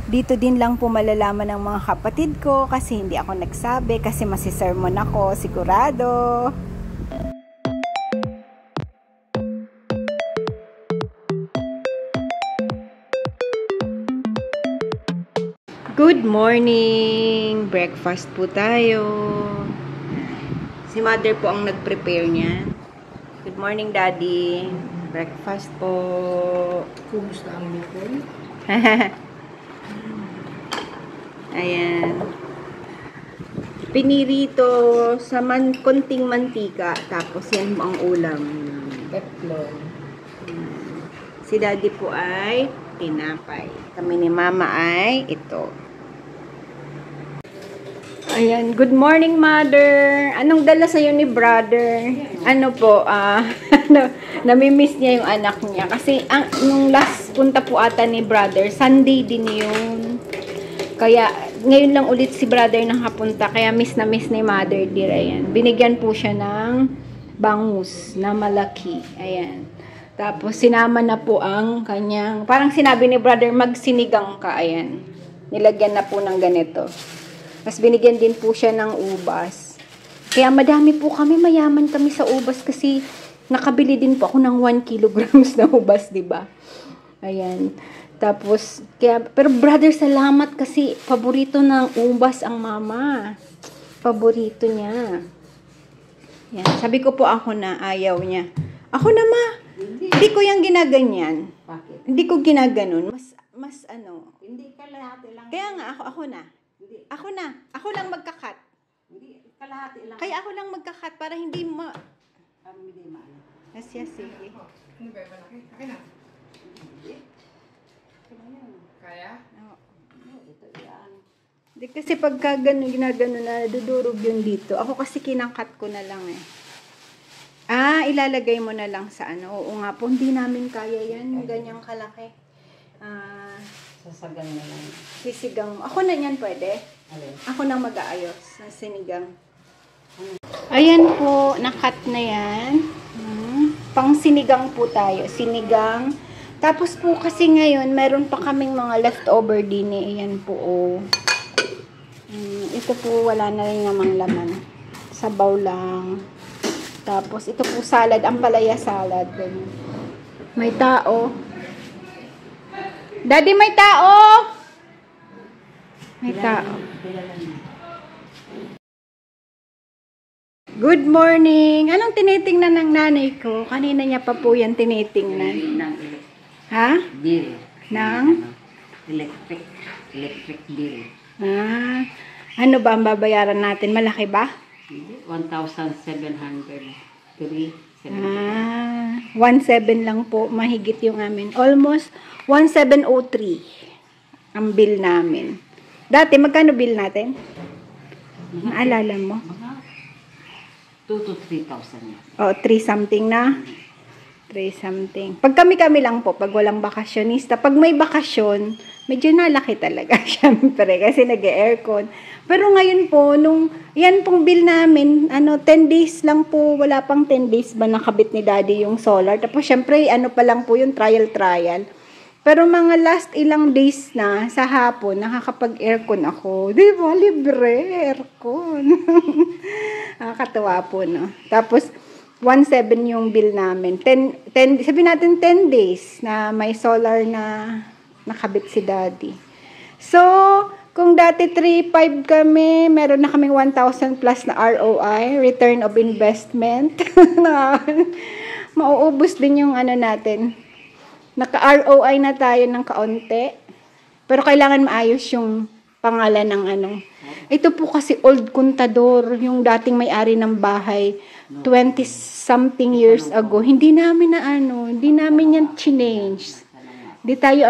Dito din lang po malalaman ng mga kapatid ko kasi hindi ako nagsabi kasi masisermon ako, sigurado. Good morning! Breakfast po tayo. Si mother po ang nag-prepare niyan. Good morning, Daddy. Breakfast po. Kumusta ang Nicole? Ayan. Pinirito sa konting mantika. Tapos yan mo ang ulam. Teplon. Si Daddy po ay tinapay. Kami ni Mama ay ito. Ayan. Good morning, Mother. Anong dala sa'yo ni Brother? Ano po, namimiss niya yung anak niya. Kasi, nung last punta po ata ni Brother, Sunday din yun. Kaya, ngayon lang ulit si Brother nakapunta. Kaya, miss na miss ni Mother dear. Ayan. Binigyan po siya ng bangus na malaki. Ayan. Tapos, sinama na po ang kanyang, parang sinabi ni Brother, magsinigang ka. Ayan. Nilagyan na po ng ganito. Tapos binigyan din po siya ng ubas. Kaya madami po kami, mayaman kami sa ubas kasi nakabili din po ako ng 1 kilograms na ubas, di ba? Ayan. Tapos, pero brother, salamat kasi paborito ng ubas ang mama. Paborito niya. Ayan. Sabi ko po ako na ayaw niya. Ako na ma. Hindi ko yung ginaganyan. Bakit? Hindi ko ginaganon. Mas ano. Hindi kalahati lang. Kaya nga, ako na. Hindi. Ako na. Ako lang magkakat. Hindi kalahati lang. Kaya ako lang magkakat para hindi Hindi maano. Yes, sige. Ano ba yung malaki? Akin na. Kaya? Oo. Ito yan. Di kasi pagka ginagano na, dudurog yun dito. Ako kasi kinangkat ko na lang eh. Ilalagay mo na lang sa ano. Oo nga po, hindi namin kaya yan. Yung ganyang kalaki. Sasagan na lang. Sisigang. Ako na yan pwede. Alin? Ako nang mag-aayos ng sinigang. Ayan po, nakat na yan. Pang sinigang po tayo. Sinigang. Tapos po kasi ngayon, meron pa kaming mga leftover din eh. Ayan po oh. Ito po, wala na rin namang laman. Sabaw lang. Tapos ito po salad, ampalaya salad. May tao. Daddy, may tao! May tao. Good morning! Anong tinitingnan ng nanay ko? Kanina niya pa po yan tinitingnan. Ha? Bill. Nang? Electric bill. Ano ba ang babayaran natin? Malaki ba? 1,703. 1.7 lang po. Mahigit yung amin. Almost 1,703 ang bill namin. Dati, magkano bill natin? Naalala mo? Mga 2 to 3,000 yan. 3 something na. 3 something. Pag kami-kami lang po, pag walang bakasyonista. Pag may bakasyon, medyo nalaki talaga, syempre, kasi nag-aircon. Pero ngayon po, yan pong bill namin, 10 days lang po, wala pang 10 days ba nakabit ni Daddy yung solar. Tapos, syempre, pa lang po yung trial. Pero mga last ilang days na, sa hapon, nakakapag-aircon ako. Di ba? Libre, aircon. Nakakatawa po, no? Tapos, 1.7 yung bill namin. 10, sabihin natin 10 days na may solar na nakabit si Daddy. So, kung dati 3.5 kami, meron na kaming 1,000 plus na ROI, return of investment. Mauubos din yung natin. Naka-ROI na tayo ng kaunti. Pero kailangan maayos yung pangalan ng Ito po kasi old kontador, yung dating may-ari ng bahay, 20-something years ago. Hindi namin hindi namin yan change. Di tayo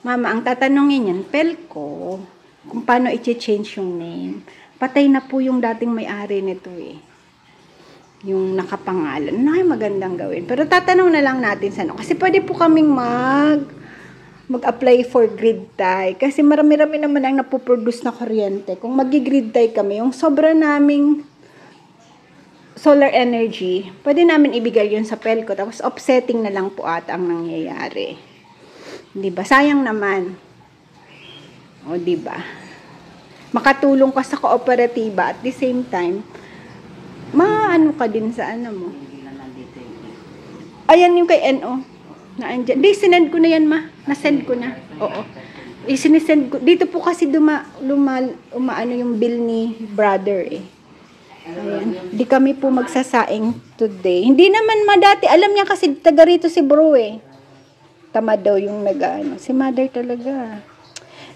Mama, ang tatanungin yan, Pelco, kung paano i-change yung name. Patay na po yung dating may-ari nito eh. Yung nakapangalan. Magandang gawin. Pero tatanong na lang natin sa kasi pwede po kaming mag-apply for grid tie. Kasi marami-rami naman ang napoproduce na kuryente. Kung mag-grid tie kami, yung sobra naming solar energy, pwede namin ibigay yun sa Pelco. Tapos offsetting na lang po ata ang nangyayari. 'Di ba? Sayang naman. O, 'di ba? Makatulong ka sa kooperatiba at the same time, maano ka din sa ano mo. Hindi na nandito yung Ayan yung kay NO. Naandyan. Di, sinend ko na yan, ma. Nasend ko na. Oo. Isinisend ko. Dito po kasi umaano yung bill ni brother eh. Ayan. Di kami po magsasaing today. Hindi naman madati. Alam niya kasi taga rito si bro eh. Tama daw yung nag-ano. Si mother talaga.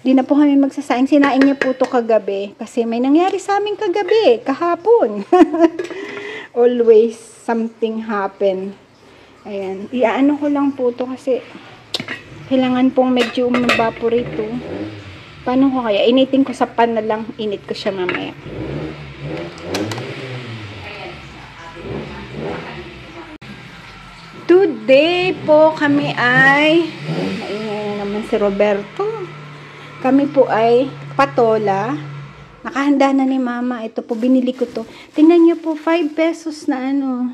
Di na po kami magsasaing. Sinaing niya po to kagabi. Kasi may nangyari sa amin kagabi. Kahapon. Always something happen. Ayan. Iaano ko lang po to kasi kailangan pong medyo umabaporate to. Paano ko kaya? Initin ko sa pan na lang. Init ko siya mamaya. Today po kami ay maingay na naman si Roberto. Kami po ay patola. Nakahanda na ni mama. Ito po, binili ko to. Tingnan niyo po, 5 pesos na ano.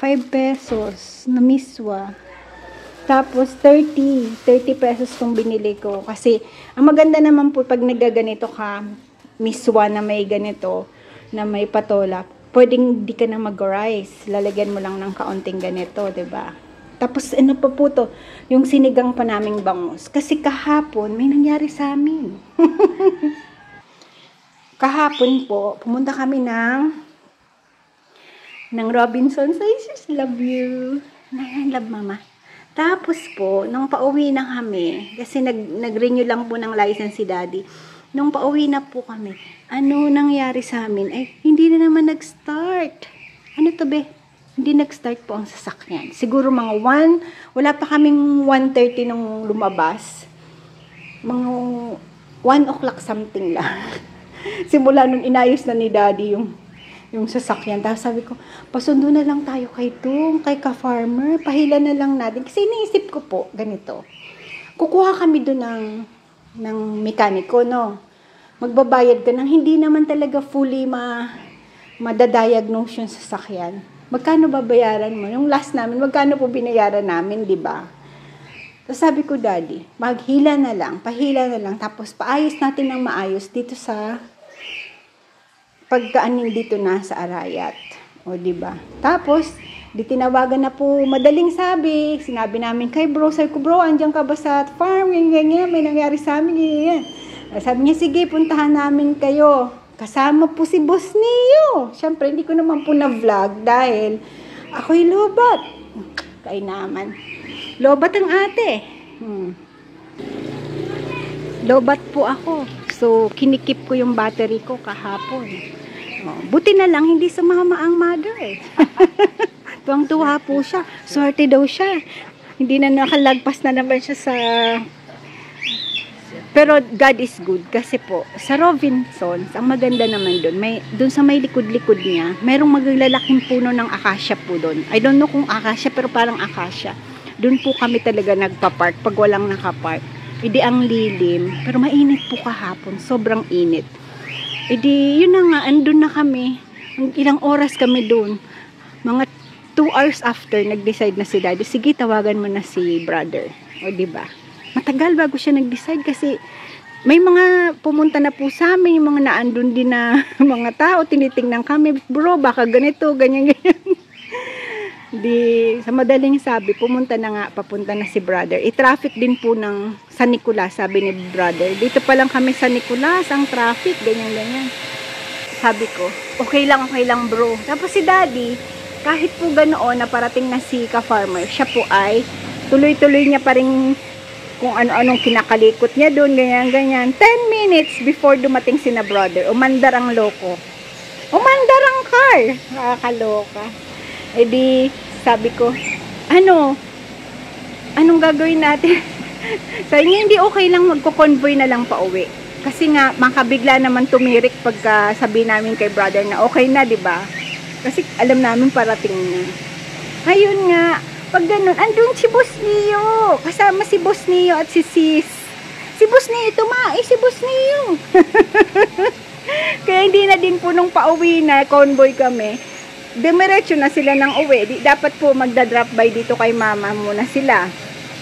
5 pesos na miswa. Tapos 30 pesos kung binili ko. Kasi ang maganda naman po pag nagaganito ka, miswa na may ganito, na may patola, pwedeng di ka na mag-rice. Lalagyan mo lang ng kaunting ganito, 'di ba? Tapos ano pa po to, yung sinigang pa naming bangus. Kasi kahapon may nangyari sa amin. Kahapon po, pumunta kami ng Robinsons. I just love you. I love mama. Tapos po, nung pauwi na kami, kasi nag-renew lang po ng license si daddy. Nung pauwi na po kami, ano nangyari sa amin? Ay, hindi na naman nag-start. Ano to be? Hindi nag-start po ang sasakyan. Siguro mga 1, wala pa kaming 1:30 nung lumabas. Mga 1 o'clock something lang. Simula nun inayos na ni daddy yung sasakyan. Tapos sabi ko, pasundo na lang tayo kay Tung, kay ka-farmer, pahila na lang natin. Kasi iniisip ko po, ganito. Kukuha kami doon ng mekaniko, no? Magbabayad ka ng hindi naman talaga fully madadiagnose yung sasakyan. Magkano babayaran mo? Yung last namin, magkano po binayaran namin, di ba? Tapos sabi ko, daddy, maghila na lang, pahila na lang, tapos paayos natin ng maayos dito sa pagkaanin dito na sa Arayat. O, diba? Tapos, di tinawagan na po, madaling sinabi namin kay bro, sabi ko, bro, andyan ka ba sa farm? Ganyan, may nangyari sa amin, ganyan. Sabi niya, sige, puntahan namin kayo. Kasama po si Boss Neo. Siyempre, hindi ko naman po na-vlog dahil ako'y lobat. Kaya naman. Lobat ang ate. Lobat po ako. So, kinikip ko yung battery ko kahapon. Buti na lang, hindi sumama ang mother eh. Tuwang-tuwa po siya. Swerte daw siya. Hindi na nakalagpas na naman siya sa... Pero God is good kasi po, sa Robinsons, ang maganda naman doon sa may likod-likod niya, mayroong maglalaking puno ng acacia po doon. I don't know kung acacia, pero parang acacia. Doon po kami talaga nagpa-park pag walang nakapark. Hindi ang lilim, pero mainit po kahapon, sobrang init. Edi, yun na nga, andun na kami. Ilang oras kami doon. Mga 2 hours after, nag-decide na si daddy, sige, tawagan mo na si brother. O, diba? Matagal bago siya nag-decide kasi may mga pumunta na po sa amin, yung mga naandun din na mga tao, tinitingnan kami, bro, baka ganito, ganyan. Di, sa madaling sabi, papunta na si brother. I-traffic din po ng San Nicolas, sabi ni brother. Dito pa lang kami sa Nicolas, ang traffic, ganyan. Sabi ko, okay lang bro. Tapos si daddy, kahit po ganoon na parating na si ka-farmer, siya po ay tuloy-tuloy niya pa rin kung ano-anong kinakalikot niya doon, ganyan. 10 minutes before dumating si na brother, umandar ang loko. Umandar ang car. Nakakaloka. E di, sabi ko, anong gagawin natin? Sabi niya, hindi okay lang magko-convoy na lang pa uwi. Kasi nga, makabigla naman tumirik pagka sabi namin kay brother na okay na, di ba? Kasi alam namin parating na. Ayun nga, pag ganun, andun si Boss Neo. Kasama si Boss Neo at si Sis. Si Boss Neo, si Boss Neo. Kaya hindi na din po nung pauwi na, convoy kami. Demiretso na sila ng uwi. Dapat po magda-drop by dito kay mama muna sila.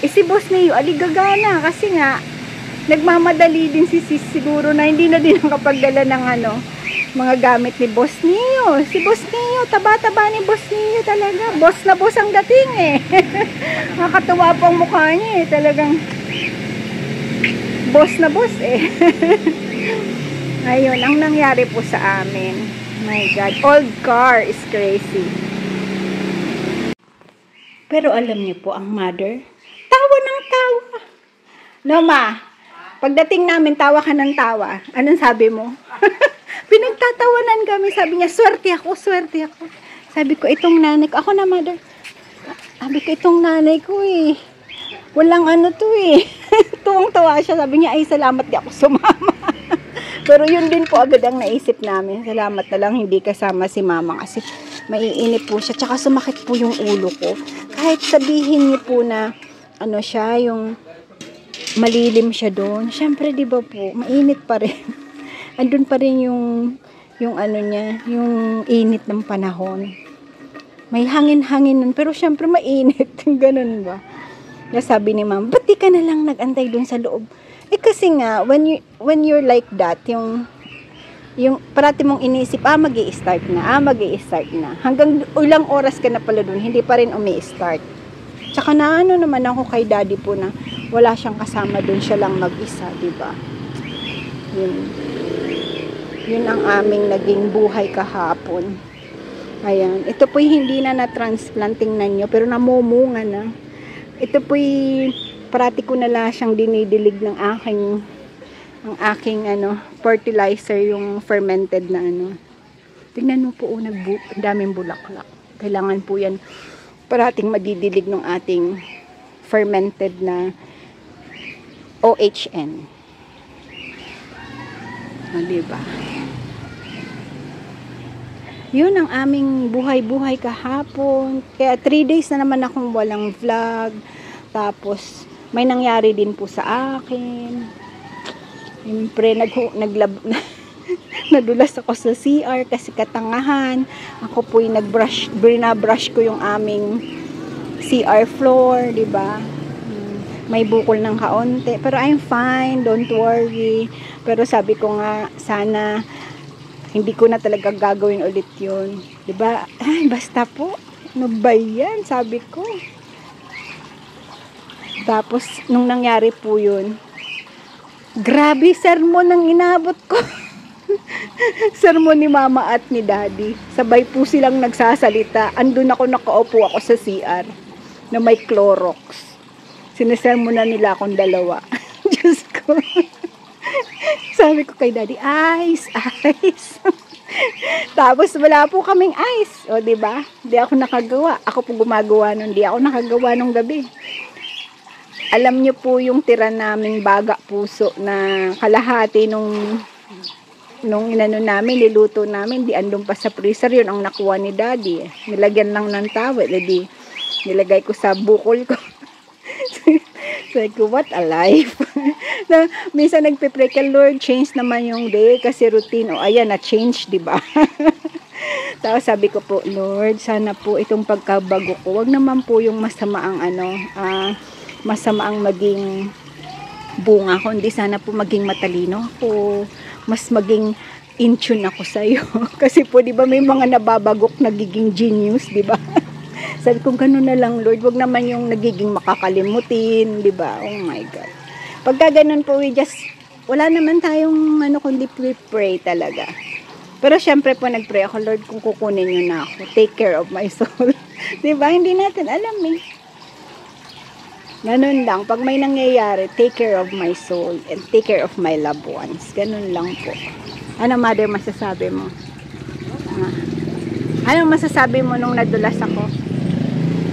si Boss Neo, aligagana. Kasi nga, nagmamadali din si sis siguro na hindi na din nakapagdala ng mga gamit ni Boss Neo. Si Boss Neo, taba-taba ni Boss Neo talaga. Boss na boss ang dating eh. Nakakatuwa po ang mukha niya eh. Talagang boss na boss eh. Ayun, ang nangyari po sa amin. My God, old car is crazy. Pero alam niyo po, ang mother, tawa ng tawa. No, ma? Pagdating namin, tawa ka ng tawa. Anong sabi mo? Pinagtatawanan kami. Sabi niya, swerte ako, swerte ako. Sabi ko, itong nanay ko. Ako na, mother. Sabi ko, itong nanay ko eh. Walang to eh. Tuwang-tawa siya. Sabi niya, ay, salamat di ako sumama. Pero yun din po agad ang naisip namin. Salamat na lang hindi kasama si mama kasi maiinip po siya. Tsaka sumakit po yung ulo ko. Kahit sabihin niyo po na siya, yung malilim siya doon. Siyempre, di ba po, mainit pa rin. Andun pa rin yung niya, yung init ng panahon. May hangin-hangin nun, pero siyempre mainit. Ganun ba? Kaya sabi ni ma'am, ba't di ka na lang nag-antay doon sa loob? Eh kasi nga, when you're like that, yung parati mong inisip, magi-start na. Hanggang ilang oras ka na pala dun, hindi pa rin umi-start. Tsaka na naman ako kay daddy po na wala siyang kasama dun, siya lang mag-isa, diba? Yun ang aming naging buhay kahapon. Ayan, ito po'y hindi na na-transplanting na nyo, pero namumunga na. Ito po'y parati ko na lang siyang dinidilig ng aking fertilizer, yung fermented na Tingnan mo po, daming bulaklak. Kailangan po yan parating madidilig ng ating fermented na OHN. Diba? Yun ang aming buhay-buhay kahapon. Kaya 3 days na naman akong walang vlog. Tapos, may nangyari din po sa akin. Siyempre, nadulas ako sa CR kasi katangahan. Ako po'y binabrush ko yung aming CR floor, diba? May bukol ng kaunti. Pero I'm fine, don't worry. Pero sabi ko nga, sana hindi ko na talaga gagawin ulit yun. Diba? Ay, basta po. Ano ba yan? Sabi ko. Tapos, nung nangyari po yun, grabe sermon ang inabot ko. Sermon ni mama at ni daddy. Sabay po silang nagsasalita. Andun ako, nakaupo ako sa CR na may Clorox. Sinesermon na nila akong dalawa. Diyos ko. Sabi ko kay daddy, ice. Tapos wala po kaming ice. O, diba? Di ako nakagawa. Ako po gumagawa nun. Di ako nakagawa nung gabi. Alam niyo po yung tira naming baga puso na kalahati nung niluto namin, di andun pa sa freezer, yun ang nakuha ni daddy. Nilagyan lang ng towel, di nilagay ko sa bukol ko. Sabi ko, what a life. Na, minsan nagpe-pray ka, Lord, change naman yung day kasi routine. O, ayan, na-change, di ba? Tapos sabi ko po, Lord, sana po itong pagkabago ko, wag naman po yung masama ang masama ang maging bunga ko, hindi sana po maging matalino ako, mas maging in tune ako sa iyo. Kasi po, di ba, may mga nababagok nagiging genius, di ba? Sabi ko, ganun na lang, Lord, wag naman yung nagiging makakalimutin, di ba? Oh my God. Pagka ganun po, wala naman tayong kundi pray talaga. Pero syempre po, nagpray ako, Lord, kung kukunin nyo na ako, take care of my soul. Di ba? Hindi natin alam eh. Ganun lang. Pag may nangyayari, take care of my soul and take care of my loved ones. Ganun lang po. Ano, mother, masasabi mo? Ano masasabi mo nung nadulas ako?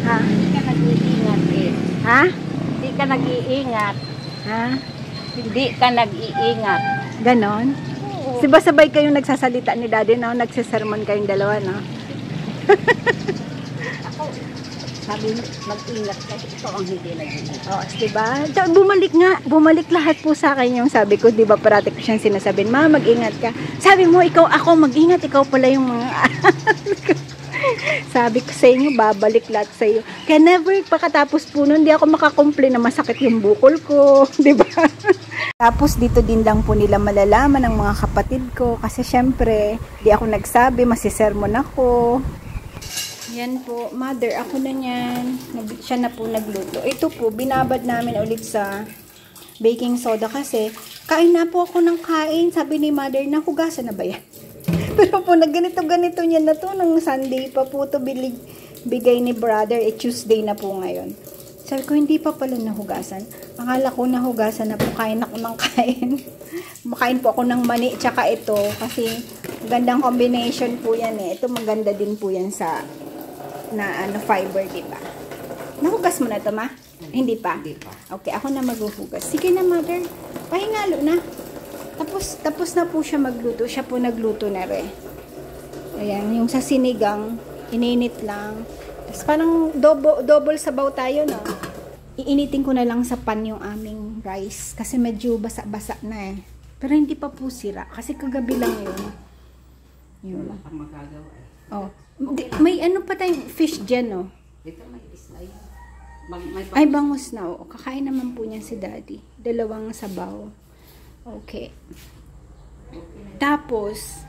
Ha? Hindi ka nag-iingat eh. Ha? Hindi ka nag-iingat. Ha? Hindi ka nag-iingat. Ganon? Oo. Sabay kayong nagsasalita ni daddy, no? Nagsisermon kayong dalawa, no? Ako, sabi mo, mag-ingat kasi ito ang hindi nag-iingat. Oo, diba? Bumalik lahat po sa akin yung sabi ko, diba, parati ko siyang sinasabihin, Ma, mag-ingat ka. Sabi mo, ako mag-ingat, ikaw pala yung mga Sabi ko sa inyo, babalik lahat sa iyo. Kaya never pagkatapos po nun, hindi ako makakomplain na masakit yung bukol ko, di ba? Tapos dito din lang po nila malalaman ng mga kapatid ko kasi syempre, di ako nagsabi, masisermon ako. Yan po, mother, ako na yan. Siya na po nagluto. Ito po, binabad namin ulit sa baking soda kasi kain na po ako ng kain. Sabi ni mother, nahugasan na ba yan? Pero po, nagganito-ganito niya na to. Nung Sunday pa po to bigay ni brother. Tuesday na po ngayon. Sabi ko, hindi pa pala nahugasan. Akala ko nahugasan na po. Kain ako ng kain. Makain po ako ng mani tsaka ito. Kasi gandang combination po yan eh. Ito maganda din po yan sa fiber, diba? Nahugas mo na ito, ma? Hindi pa? Hindi pa. Okay, ako na maghuhugas. Sige na, mother. Pahingalo na. Tapos na po siya magluto. Siya po nagluto na rin. Ayan, yung sa sinigang, ininit lang. Tapos parang double sabaw tayo, no? Iinitin ko na lang sa pan yung aming rice. Kasi medyo basa-basa na eh. Pero hindi pa po sira. Kasi kagabi lang yun. Yun. Wala kang magagawa eh. Oh. May ano pa tayong fish dyan, no? Dito may islay. Ay, bangus na. Oo. Kakain naman po niya si daddy. 2 sabaw. Okay. Tapos,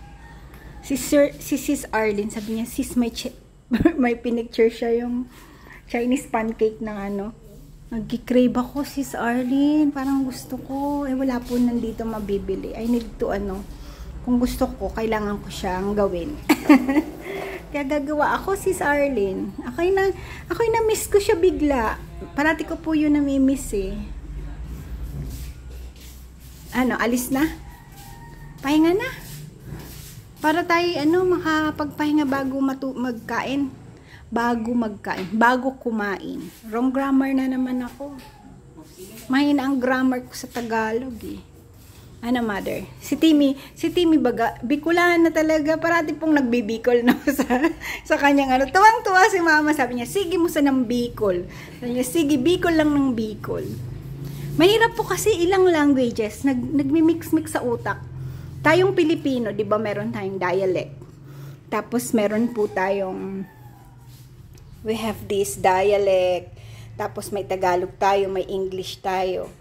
si Sis Arlene, sabi niya, sis, may pinicture siya yung Chinese pancake ng ano. Nag-crave ako, Sis Arlene. Parang gusto ko. Eh, wala po nandito mabibili. I need to, kung gusto ko, kailangan ko siyang gawin. Kaya gagawa ako, Sis Arlene. Ako'y na-miss ko siya bigla. Parati ko po yun nami-miss eh. Alis na? Pahinga na? Para tayo, makapagpahinga bago magkain. Bago kumain. Wrong grammar na naman ako. Mahina ang grammar ko sa Tagalog eh. Mother? Si Timmy baga, Bicolano na talaga. Parati pong nagbibicol na sa kanyang Tuwang-tuwa si mama. Sabi niya, sige mo sa ng Bicol. Sabi niya, sige, Bicol lang ng Bicol. Mahirap po kasi ilang languages. Nagmi-mix-mix sa utak. Tayong Pilipino, di ba meron tayong dialect. Tapos meron po tayong, we have this dialect. Tapos may Tagalog tayo, may English tayo.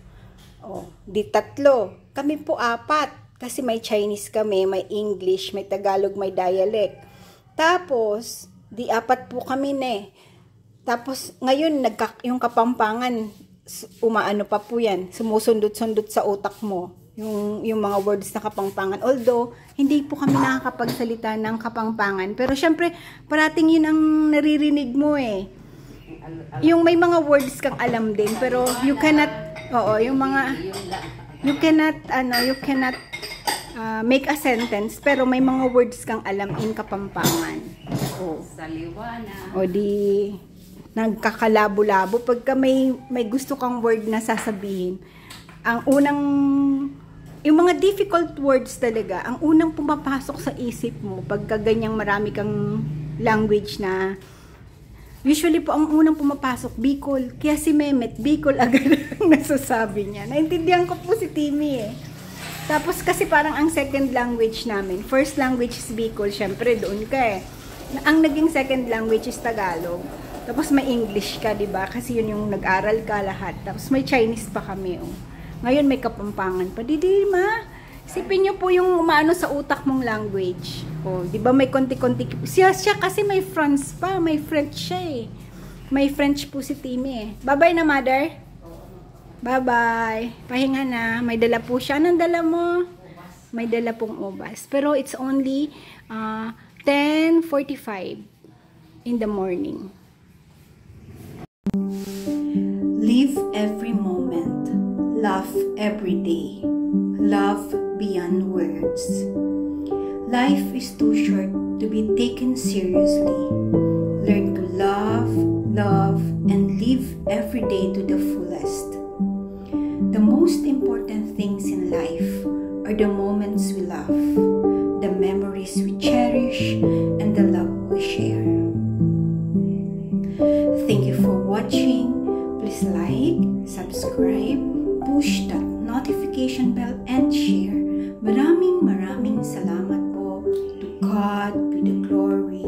Di 3. Kami po 4. Kasi may Chinese kami, may English, may Tagalog, may dialect. Tapos, di 4 po kami Tapos, ngayon, yung Kapampangan, umaano pa po yan, sumusundot-sundot sa utak mo. Yung mga words na Kapampangan. Although, hindi po kami nakakapagsalita ng Kapampangan. Pero, syempre, parating yun ang naririnig mo eh. Yung may mga words kang alam din, pero you cannot, yung mga, you cannot make a sentence, pero may mga words kang alam in Kapampangan. Saliwana. Di, nagkakalabo-labo. Pagka may gusto kang word na sasabihin, ang unang, yung mga difficult words talaga, ang unang pumapasok sa isip mo, pagka ganyang marami kang language na, usually po, ang unang pumapasok, Bicol. Kaya si Mehmet, Bicol agad ang nasasabi niya. Naintindihan ko po si Timmy eh. Tapos kasi parang ang second language namin, first language is Bicol, syempre doon ka eh. Ang naging second language is Tagalog. Tapos may English ka, diba? Kasi yun yung nag-aral ka lahat. Tapos may Chinese pa kami Ngayon may Kapampangan pa. Di ma? Isipin nyo po yung umaano sa utak mong language. Di ba may konti-konti. Siya kasi may France pa. May French siya eh. May French po si Timmy eh. Bye-bye na, mother. Bye-bye. Pahinga na. May dala po siya. Anong dala mo? May dala pong ubas. Pero it's only 10:45 in the morning. Live every moment. Laugh every day. Love beyond words. Life is too short to be taken seriously. Learn to love, and live every day to the fullest. The most important things in life are the moments we love, the memories we cherish, and the love we share. Thank you for watching. Please like, subscribe, push that notification bell and share. Maraming salamat po. To God be the glory.